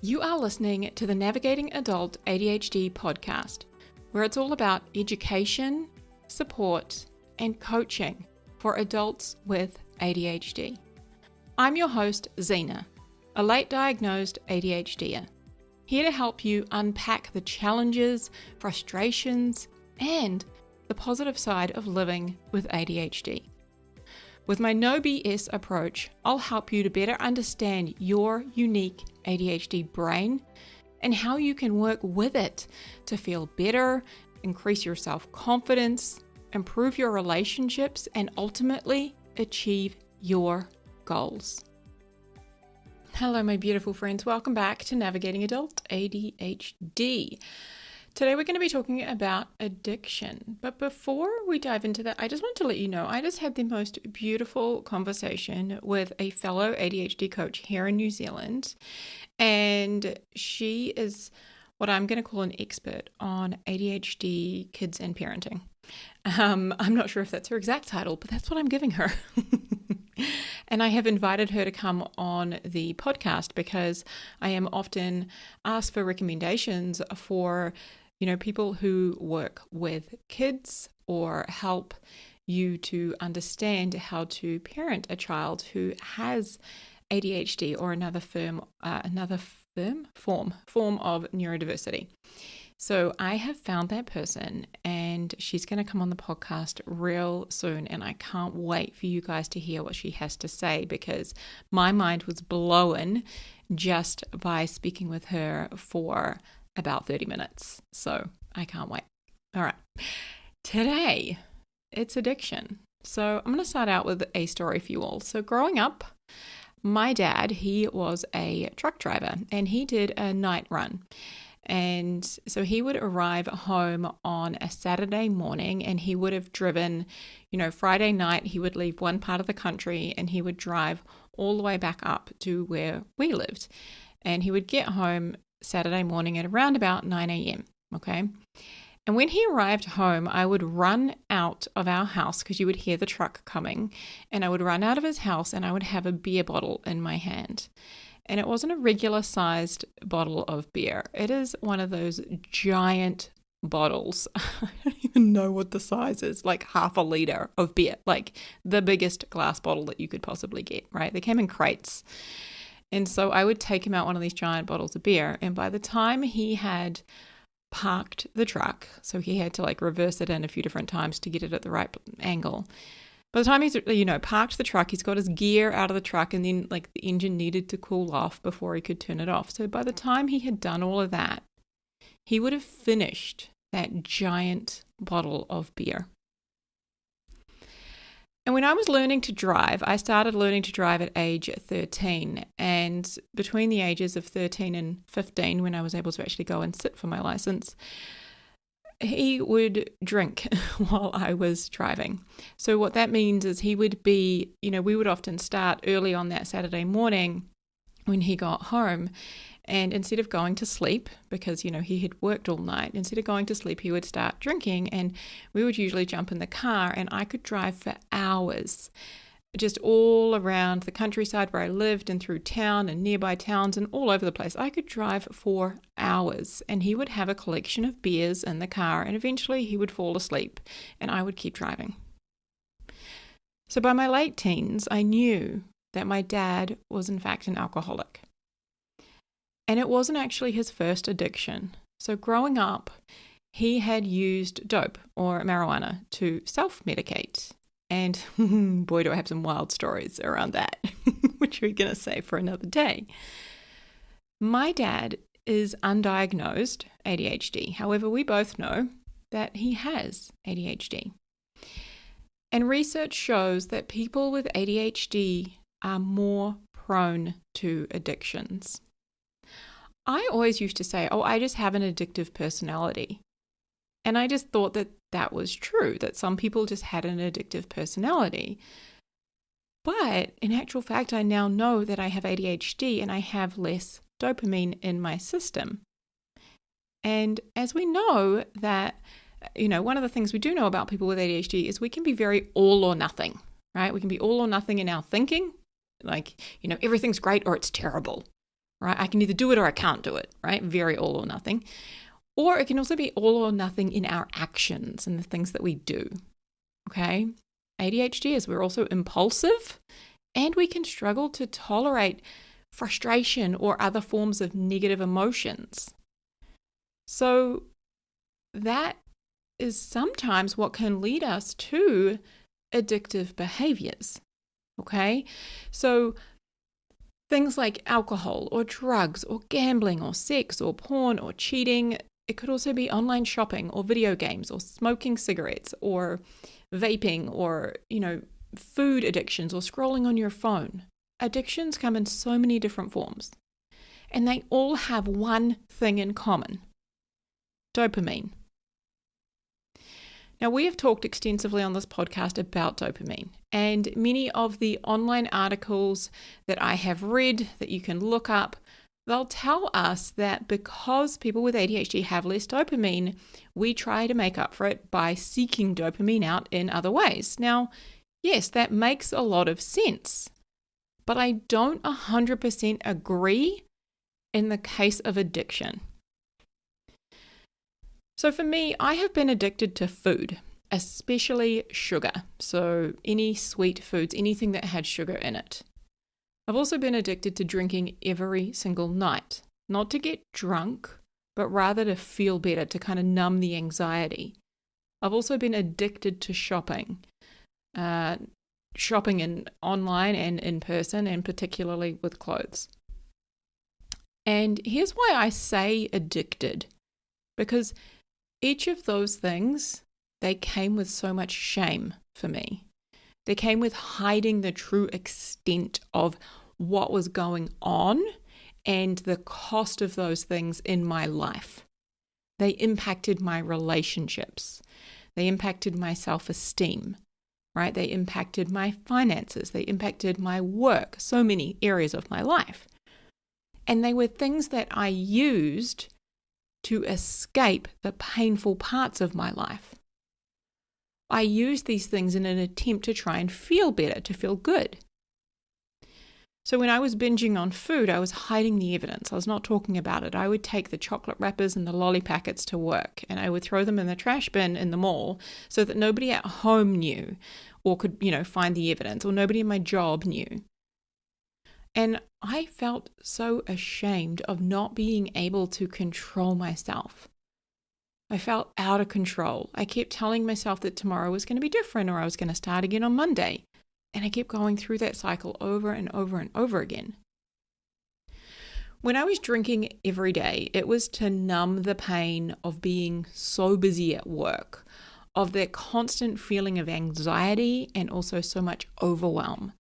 You are listening to the Navigating Adult ADHD podcast, where it's all about education, support, and coaching for adults with ADHD. I'm your host, Xena, a late diagnosed ADHDer, here to help you unpack the challenges, frustrations, and the positive side of living with ADHD. With my no BS approach, I'll help you to better understand your unique ADHD brain and how you can work with it to feel better, increase your self-confidence, improve your relationships, and ultimately achieve your goals. Hello, my beautiful friends. Welcome back to Navigating Adult ADHD. Today we're going to be talking about addiction. But before we dive into that, I just want to let you know, I just had the most beautiful conversation with a fellow ADHD coach here in New Zealand. And she is what I'm going to call an expert on ADHD kids and parenting. I'm not sure if that's her exact title, but that's what I'm giving her. And I have invited her to come on the podcast because I am often asked for recommendations for people who work with kids or help you to understand how to parent a child who has ADHD or another form of neurodiversity. So I have found that person and she's going to come on the podcast real soon, and I can't wait for you guys to hear what she has to say because my mind was blown just by speaking with her for about 30 minutes. So I can't wait. All right. Today, it's addiction. So I'm going to start out with a story for you all. So growing up, my dad, he was a truck driver and he did a night run. And so he would arrive home on a Saturday morning and he would have driven, Friday night, he would leave one part of the country and he would drive all the way back up to where we lived. And he would get home Saturday morning at around about 9 a.m. Okay. And when he arrived home, I would run out of our house because you would hear the truck coming, and I would run out of his house and I would have a beer bottle in my hand. And it wasn't a regular sized bottle of beer. It is one of those giant bottles. I don't even know what the size is, like half a liter of beer, like the biggest glass bottle that you could possibly get, right? They came in crates. And so I would take him out one of these giant bottles of beer. And by the time he had parked the truck, so he had to reverse it in a few different times to get it at the right angle. By the time he's, parked the truck, he's got his gear out of the truck, and then the engine needed to cool off before he could turn it off. So by the time he had done all of that, he would have finished that giant bottle of beer. And when I was learning to drive, I started learning to drive at age 13. And between the ages of 13 and 15, when I was able to actually go and sit for my license, he would drink while I was driving. So what that means is he would be, we would often start early on that Saturday morning when he got home. And instead of going to sleep, because, he had worked all night, instead of going to sleep, he would start drinking. And we would usually jump in the car and I could drive for hours, just all around the countryside where I lived and through town and nearby towns and all over the place. I could drive for hours and he would have a collection of beers in the car and eventually he would fall asleep and I would keep driving. So by my late teens, I knew that my dad was in fact an alcoholic. And it wasn't actually his first addiction. So growing up, he had used dope or marijuana to self-medicate. And boy, do I have some wild stories around that, which we're going to save for another day. My dad is undiagnosed ADHD. However, we both know that he has ADHD. And research shows that people with ADHD are more prone to addictions. I always used to say, I just have an addictive personality. And I just thought that that was true, that some people just had an addictive personality. But in actual fact, I now know that I have ADHD and I have less dopamine in my system. And as we know that, one of the things we do know about people with ADHD is we can be very all or nothing, right? We can be all or nothing in our thinking, everything's great or it's terrible. right? I can either do it or I can't do it, right? Very all or nothing. Or it can also be all or nothing in our actions and the things that we do, okay? ADHD is we're also impulsive, and we can struggle to tolerate frustration or other forms of negative emotions. So that is sometimes what can lead us to addictive behaviors, okay? So things like alcohol or drugs or gambling or sex or porn or cheating. It could also be online shopping or video games or smoking cigarettes or vaping or, food addictions or scrolling on your phone. Addictions come in so many different forms, and they all have one thing in common: dopamine. Now, we have talked extensively on this podcast about dopamine, and many of the online articles that I have read that you can look up, they'll tell us that because people with ADHD have less dopamine, we try to make up for it by seeking dopamine out in other ways. Now, yes, that makes a lot of sense, but I don't 100% agree in the case of addiction. So for me, I have been addicted to food, especially sugar. So any sweet foods, anything that had sugar in it. I've also been addicted to drinking every single night, not to get drunk, but rather to feel better, to kind of numb the anxiety. I've also been addicted to shopping in online and in person, and particularly with clothes. And here's why I say addicted, because each of those things, they came with so much shame for me. They came with hiding the true extent of what was going on and the cost of those things in my life. They impacted my relationships. They impacted my self-esteem, right? They impacted my finances. They impacted my work, so many areas of my life. And they were things that I used to escape the painful parts of my life. I used these things in an attempt to try and feel better, to feel good. So when I was binging on food, I was hiding the evidence. I was not talking about it. I would take the chocolate wrappers and the lolly packets to work, and I would throw them in the trash bin in the mall so that nobody at home knew or could, find the evidence, or nobody in my job knew. And I felt so ashamed of not being able to control myself. I felt out of control. I kept telling myself that tomorrow was going to be different, or I was going to start again on Monday. And I kept going through that cycle over and over and over again. When I was drinking every day, it was to numb the pain of being so busy at work, of that constant feeling of anxiety and also so much overwhelm.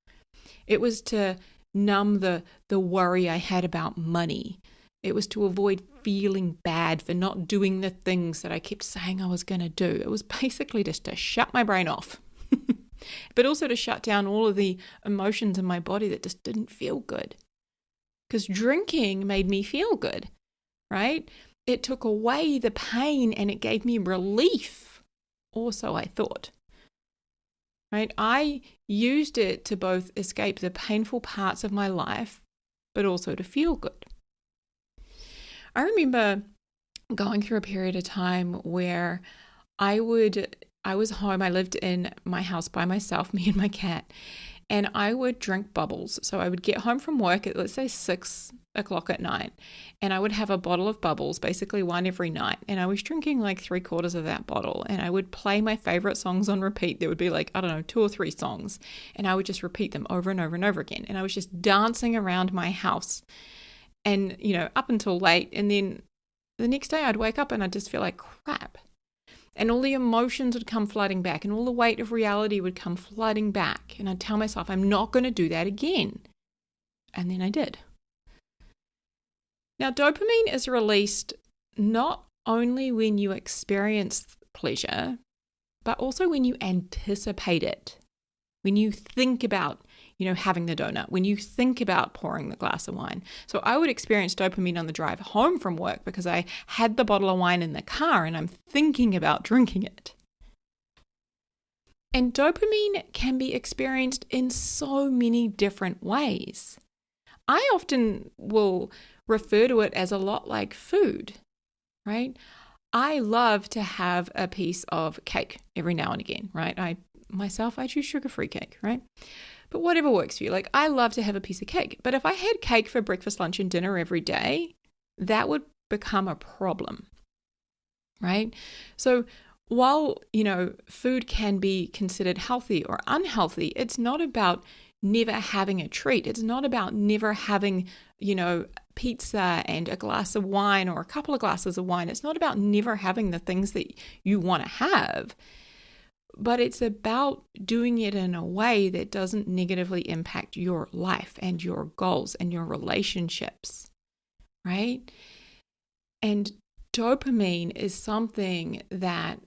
It was to numb the worry I had about money. It was to avoid feeling bad for not doing the things that I kept saying I was going to do. It was basically just to shut my brain off, but also to shut down all of the emotions in my body that just didn't feel good. Because drinking made me feel good, right? It took away the pain and it gave me relief, or so I thought. Right? I used it to both escape the painful parts of my life, but also to feel good. I remember going through a period of time where I was home. I lived in my house by myself, me and my cat, and I would drink bubbles. So I would get home from work at, let's say, 6 o'clock at night, and I would have a bottle of bubbles, basically one every night. And I was drinking like 3/4 of that bottle, and I would play my favorite songs on repeat. There would be like, 2 or 3 songs, and I would just repeat them over and over and over again. And I was just dancing around my house and, up until late. And then the next day I'd wake up and I'd just feel like crap. And all the emotions would come flooding back, and all the weight of reality would come flooding back. And I'd tell myself, I'm not going to do that again. And then I did. Now, dopamine is released not only when you experience pleasure, but also when you anticipate it. When you think about, having the donut, when you think about pouring the glass of wine. So I would experience dopamine on the drive home from work because I had the bottle of wine in the car and I'm thinking about drinking it. And dopamine can be experienced in so many different ways. I often will refer to it as a lot like food, right? I love to have a piece of cake every now and again, right? I choose sugar-free cake, right? But whatever works for you. Like, I love to have a piece of cake. But if I had cake for breakfast, lunch, and dinner every day, that would become a problem, right? So while, food can be considered healthy or unhealthy, it's not about never having a treat. It's not about never having, pizza and a glass of wine or a couple of glasses of wine. It's not about never having the things that you want to have, but it's about doing it in a way that doesn't negatively impact your life and your goals and your relationships, right? And dopamine is something that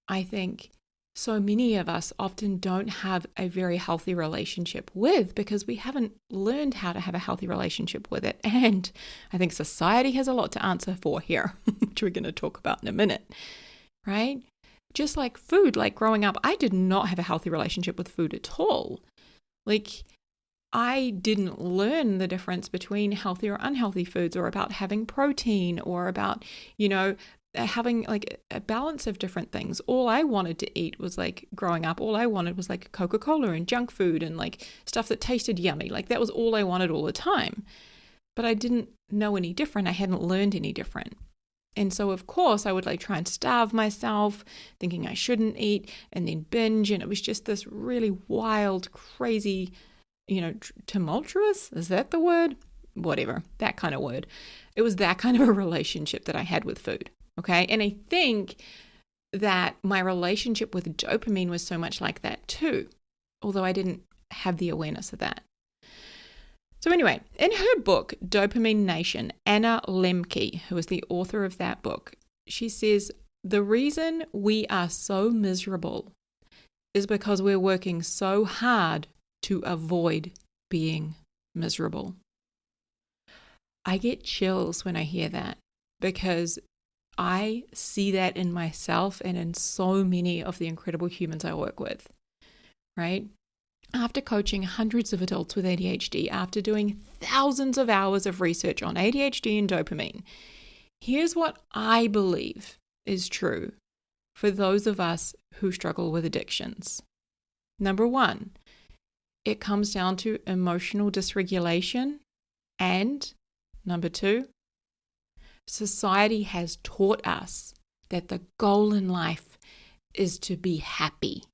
I think so many of us often don't have a very healthy relationship with because we haven't learned how to have a healthy relationship with it. And I think society has a lot to answer for here, which we're going to talk about in a minute, right? Just like food, like growing up, I did not have a healthy relationship with food at all. Like, I didn't learn the difference between healthy or unhealthy foods, or about having protein, or about, having like a balance of different things. All I wanted to eat was, like, growing up, all I wanted was like Coca-Cola and junk food and like stuff that tasted yummy. Like, that was all I wanted all the time. But I didn't know any different. I hadn't learned any different. And so, of course, I would like try and starve myself, thinking I shouldn't eat, and then binge. And it was just this really wild, crazy, tumultuous, is that the word? Whatever, that kind of word. It was that kind of a relationship that I had with food, okay? And I think that my relationship with dopamine was so much like that too, although I didn't have the awareness of that. So anyway, in her book, Dopamine Nation, Anna Lembke, who is the author of that book, she says, the reason we are so miserable is because we're working so hard to avoid being miserable. I get chills when I hear that because I see that in myself and in so many of the incredible humans I work with, right? After coaching hundreds of adults with ADHD, after doing thousands of hours of research on ADHD and dopamine, here's what I believe is true for those of us who struggle with addictions. Number one, it comes down to emotional dysregulation. And number two, society has taught us that the goal in life is to be happy,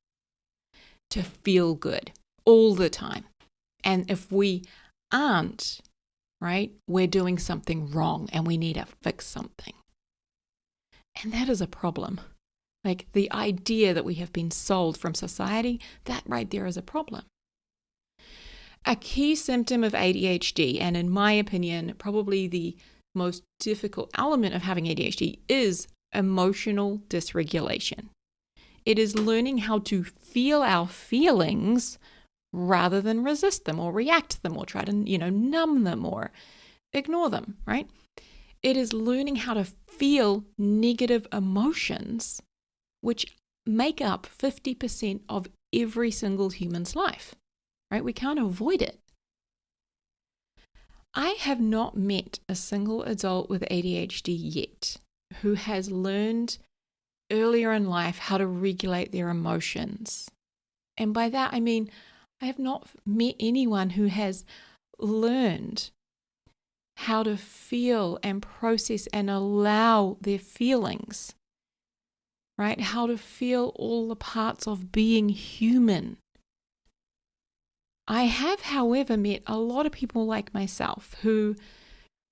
to feel good all the time. And if we aren't, right, we're doing something wrong and we need to fix something. And that is a problem. Like, the idea that we have been sold from society, that right there is a problem. A key symptom of ADHD, and in my opinion, probably the most difficult element of having ADHD, is emotional dysregulation. It is learning how to feel our feelings rather than resist them or react to them or try to, numb them or ignore them, right? It is learning how to feel negative emotions, which make up 50% of every single human's life, right? We can't avoid it. I have not met a single adult with ADHD yet who has learned earlier in life how to regulate their emotions. And by that, I mean, I have not met anyone who has learned how to feel and process and allow their feelings, right? How to feel all the parts of being human. I have, however, met a lot of people like myself who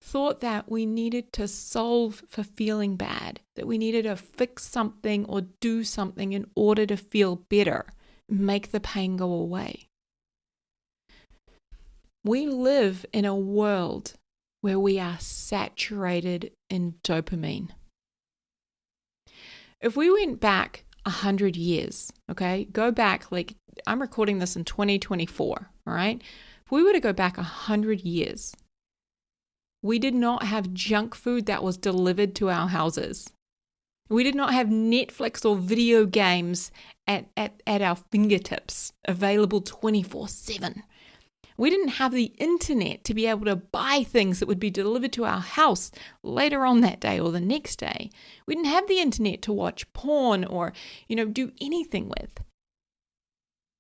thought that we needed to solve for feeling bad, that we needed to fix something or do something in order to feel better, make the pain go away. We live in a world where we are saturated in dopamine. If we went back 100 years, okay, go back, like, I'm recording this in 2024, all right? If we were to go back 100 years, we did not have junk food that was delivered to our houses. We did not have Netflix or video games at our fingertips, available 24/7. We didn't have the internet to be able to buy things that would be delivered to our house later on that day or the next day. We didn't have the internet to watch porn or, do anything with.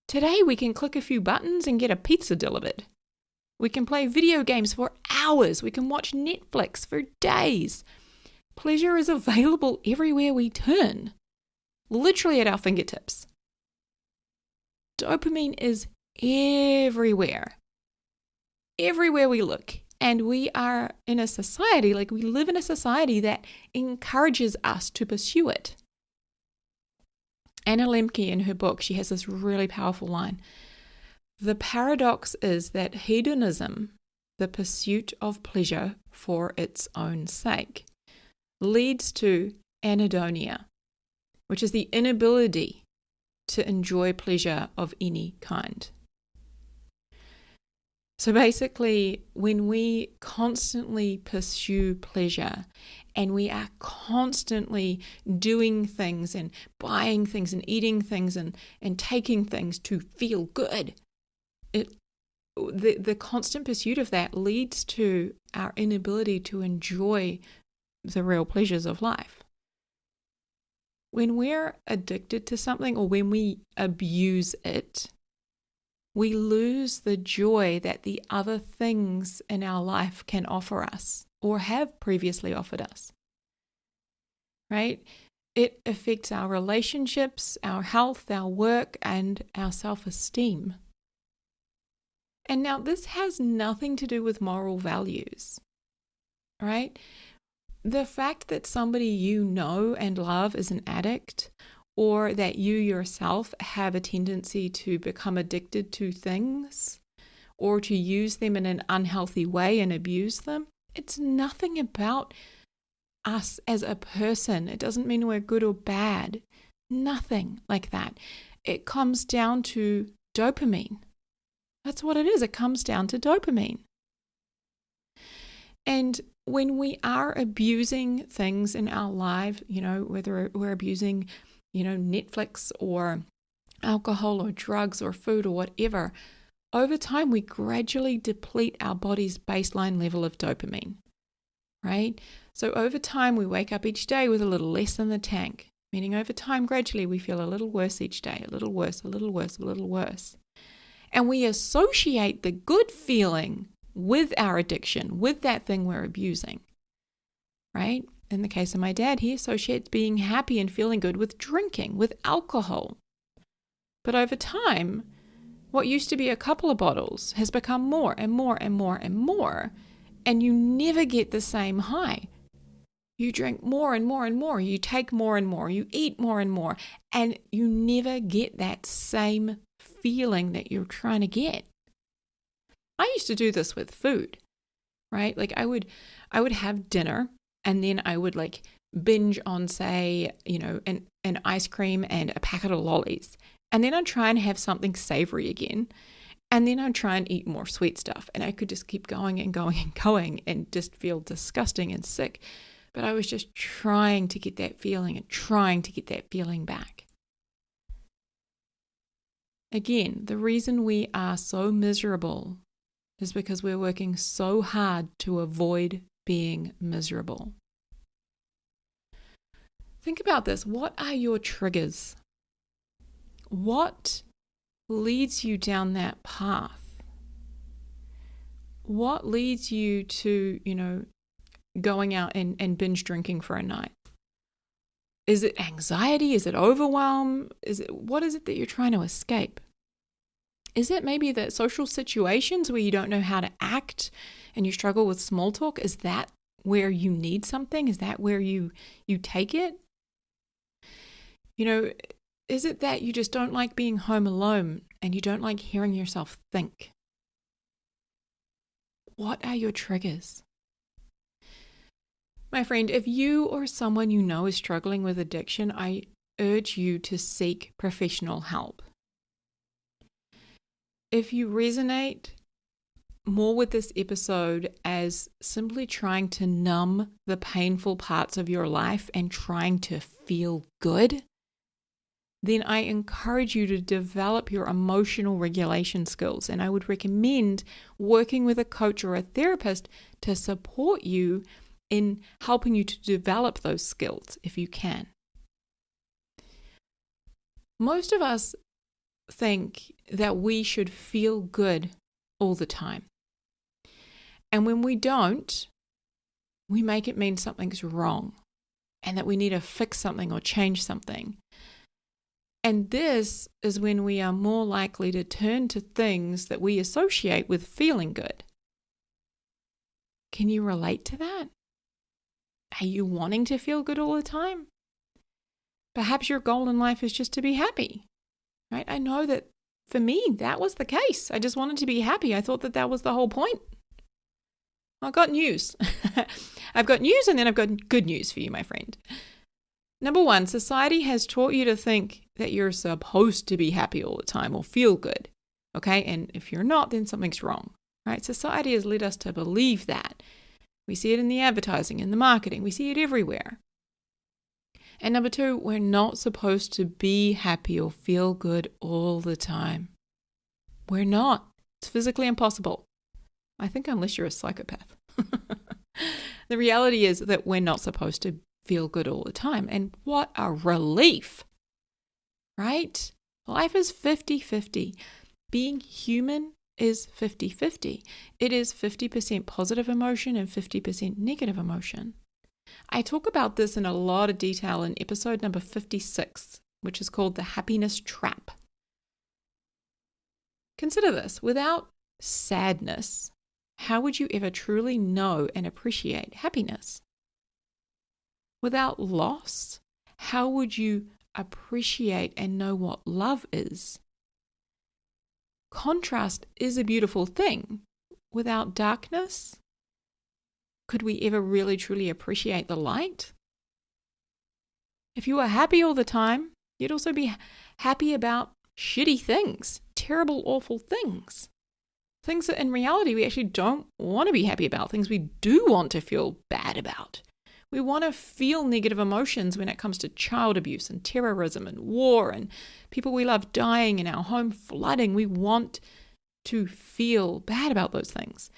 Today we can click a few buttons and get a pizza delivered. We can play video games for hours. We can watch Netflix for days. Pleasure is available everywhere we turn, literally at our fingertips. Dopamine is everywhere we look. And we are in a society, we live in a society that encourages us to pursue it. Anna Lembke, in her book, she has this really powerful line. The paradox is that hedonism, the pursuit of pleasure for its own sake, leads to anhedonia, which is the inability to enjoy pleasure of any kind. So basically, when we constantly pursue pleasure and we are constantly doing things and buying things and eating things and taking things to feel good, the constant pursuit of that leads to our inability to enjoy the real pleasures of life. When we're addicted to something or when we abuse it, we lose the joy that the other things in our life can offer us or have previously offered us, right? It affects our relationships, our health, our work, and our self-esteem. And now this has nothing to do with moral values, right? The fact that somebody you know and love is an addict, or that you yourself have a tendency to become addicted to things or to use them in an unhealthy way and abuse them, it's nothing about us as a person. It doesn't mean we're good or bad. Nothing like that. It comes down to dopamine. That's what it is. It comes down to dopamine. And when we are abusing things in our life, whether we're abusing Netflix or alcohol or drugs or food or whatever, over time we gradually deplete our body's baseline level of dopamine, right? So over time we wake up each day with a little less in the tank, meaning over time gradually we feel a little worse each day, a little worse, a little worse, a little worse. And we associate the good feeling with our addiction, with that thing we're abusing, right? In the case of my dad, he associates being happy and feeling good with drinking, with alcohol. But over time, what used to be a couple of bottles has become more and more and more and more, and you never get the same high. You drink more and more and more, you take more and more, you eat more and more, and you never get that same feeling that you're trying to get. I used to do this with food, right? I would have dinner, and then I would binge on, say, an ice cream and a packet of lollies. And then I'd try and have something savory again. And then I'd try and eat more sweet stuff. And I could just keep going and going and going and just feel disgusting and sick. But I was just trying to get that feeling and trying to get that feeling back. Again, the reason we are so miserable is because we're working so hard to avoid being miserable. Think about this. What are your triggers? What leads you down that path? What leads you to, going out and binge drinking for a night? Is it anxiety? Is it overwhelm? What is it that you're trying to escape? Is it maybe the social situations where you don't know how to act and you struggle with small talk? Is that where you need something? Is that where you take it? Is it that you just don't like being home alone and you don't like hearing yourself think? What are your triggers? My friend, if you or someone you know is struggling with addiction, I urge you to seek professional help. If you resonate more with this episode as simply trying to numb the painful parts of your life and trying to feel good, then I encourage you to develop your emotional regulation skills. And I would recommend working with a coach or a therapist to support you in helping you to develop those skills if you can. Most of us think that we should feel good all the time. And when we don't, we make it mean something's wrong and that we need to fix something or change something. And this is when we are more likely to turn to things that we associate with feeling good. Can you relate to that? Are you wanting to feel good all the time? Perhaps your goal in life is just to be happy, right? I know that for me, that was the case. I just wanted to be happy. I thought that was the whole point. I've got news. I've got news, and then I've got good news for you, my friend. Number one, society has taught you to think that you're supposed to be happy all the time or feel good, okay? And if you're not, then something's wrong, right? Society has led us to believe that. We see it in the advertising, in the marketing. We see it everywhere. And number two, we're not supposed to be happy or feel good all the time. We're not. It's physically impossible. I think unless you're a psychopath. The reality is that we're not supposed to feel good all the time. And what a relief, right? Life is 50-50. Being human is 50-50. It is 50% positive emotion and 50% negative emotion. I talk about this in a lot of detail in episode number 56, which is called The Happiness Trap. Consider this. Without sadness, how would you ever truly know and appreciate happiness? Without loss, how would you appreciate and know what love is? Contrast is a beautiful thing. Without darkness, could we ever really truly appreciate the light? If you were happy all the time, you'd also be happy about shitty things, terrible, awful things. Things that in reality we actually don't want to be happy about, things we do want to feel bad about. We want to feel negative emotions when it comes to child abuse and terrorism and war and people we love dying and our home flooding. We want to feel bad about those things.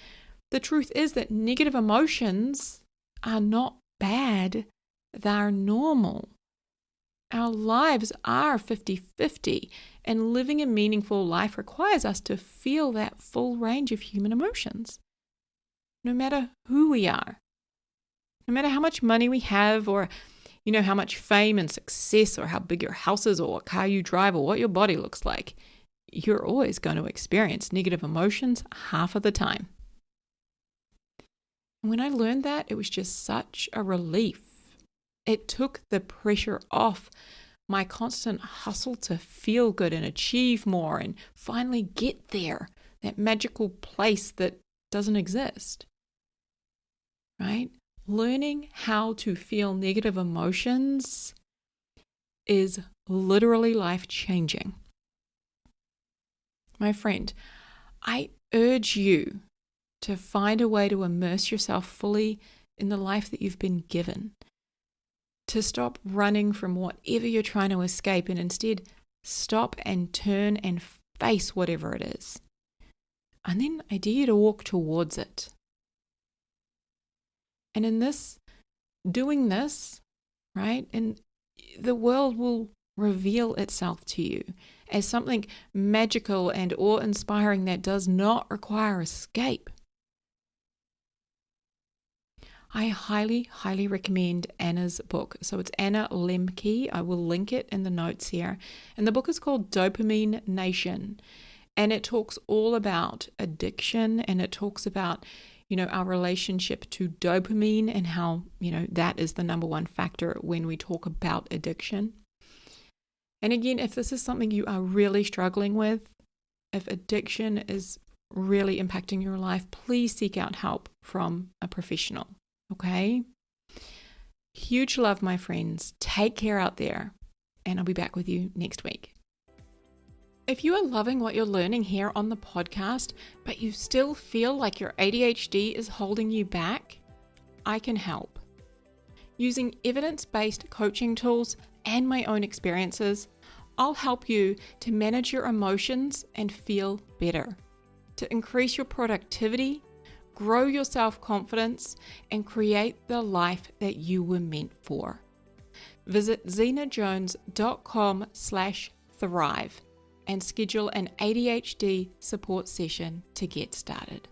The truth is that negative emotions are not bad, they're normal. Our lives are 50-50, and living a meaningful life requires us to feel that full range of human emotions, no matter who we are. No matter how much money we have, or how much fame and success, or how big your house is, or what car you drive, or what your body looks like, you're always going to experience negative emotions half of the time. And when I learned that, it was just such a relief. It took the pressure off my constant hustle to feel good and achieve more and finally get there, that magical place that doesn't exist, right? Learning how to feel negative emotions is literally life-changing. My friend, I urge you to find a way to immerse yourself fully in the life that you've been given, to stop running from whatever you're trying to escape and instead stop and turn and face whatever it is. And then I dare you to walk towards it. And in doing this, right, and the world will reveal itself to you as something magical and awe-inspiring that does not require escape. I highly, highly recommend Anna's book. So it's Anna Lembke. I will link it in the notes here. And the book is called Dopamine Nation. And it talks all about addiction, and it talks about our relationship to dopamine and how, that is the number one factor when we talk about addiction. And again, if this is something you are really struggling with, if addiction is really impacting your life, please seek out help from a professional, okay? Huge love, my friends. Take care out there, and I'll be back with you next week. If you are loving what you're learning here on the podcast, but you still feel like your ADHD is holding you back, I can help. Using evidence-based coaching tools and my own experiences, I'll help you to manage your emotions and feel better, to increase your productivity, grow your self-confidence, and create the life that you were meant for. Visit xenajones.com/thrive and schedule an ADHD support session to get started.